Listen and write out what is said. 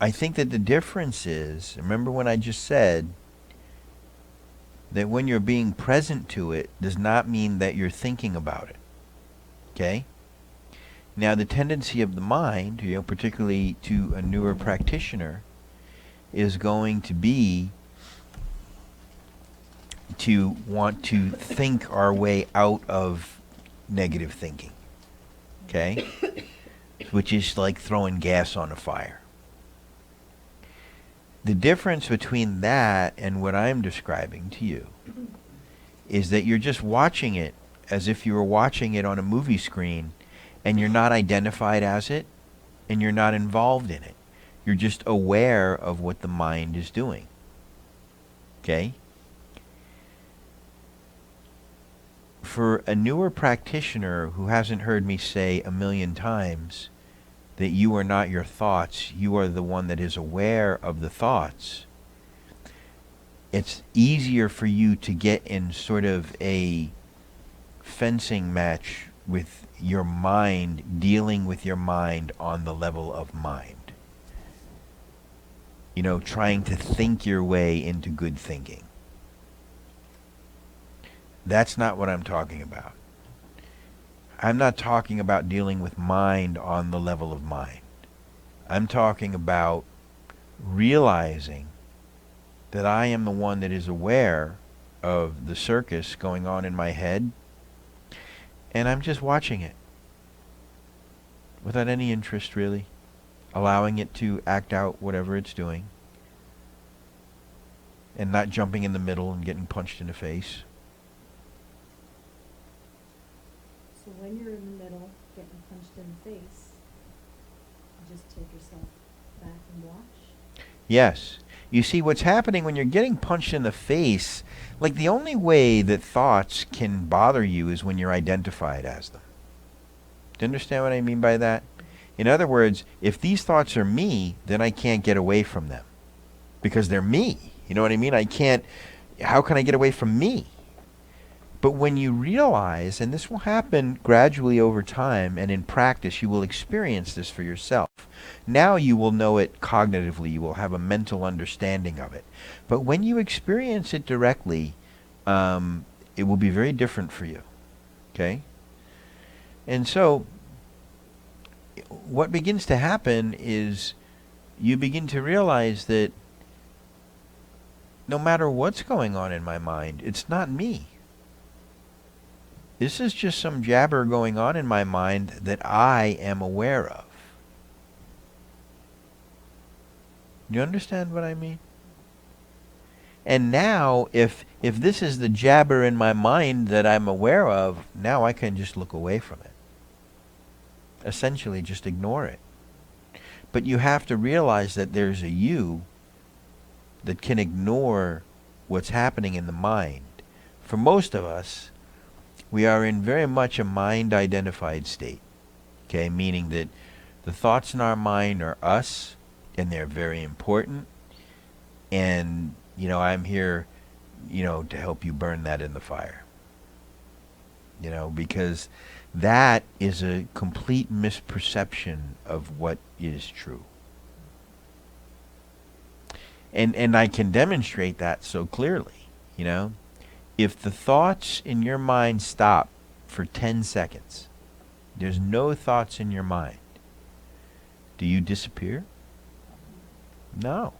I think that the difference is, remember when I just said that when you're being present to it does not mean that you're thinking about it. Okay? Now the tendency of the mind, particularly to a newer practitioner, is going to be to want to think our way out of negative thinking. Okay? Which is like throwing gas on a fire. The difference between that and what I'm describing to you is that you're just watching it as if you were watching it on a movie screen, and you're not identified as it, and you're not involved in it. You're just aware of what the mind is doing. Okay? For a newer practitioner who hasn't heard me say a million times that you are not your thoughts, you are the one that is aware of the thoughts, it's easier for you to get in sort of a fencing match with your mind, dealing with your mind on the level of mind. Trying to think your way into good thinking. That's not what I'm talking about. I'm not talking about dealing with mind on the level of mind. I'm talking about realizing that I am the one that is aware of the circus going on in my head, and I'm just watching it without any interest, really, allowing it to act out whatever it's doing, and not jumping in the middle and getting punched in the face. So when you're in the middle, getting punched in the face, you just take yourself back and watch? Yes. You see, what's happening when you're getting punched in the face, like the only way that thoughts can bother you is when you're identified as them. Do you understand what I mean by that? In other words, if these thoughts are me, then I can't get away from them. Because they're me. You know what I mean? How can I get away from me? But when you realize, and this will happen gradually over time, and in practice you will experience this for yourself. Now you will know it cognitively, you will have a mental understanding of it. But when you experience it directly, it will be very different for you. Okay? And so, what begins to happen is you begin to realize that no matter what's going on in my mind, it's not me. This is just some jabber going on in my mind that I am aware of. Do you understand what I mean? And now, if this is the jabber in my mind that I'm aware of, now I can just look away from it. Essentially, just ignore it. But you have to realize that there's a you that can ignore what's happening in the mind. For most of us, we are in very much a mind-identified state. Okay, meaning that the thoughts in our mind are us, and they're very important. And, I'm here, to help you burn that in the fire. Because that is a complete misperception of what is true. And I can demonstrate that so clearly, If the thoughts in your mind stop for 10 seconds, there's no thoughts in your mind, do you disappear? No.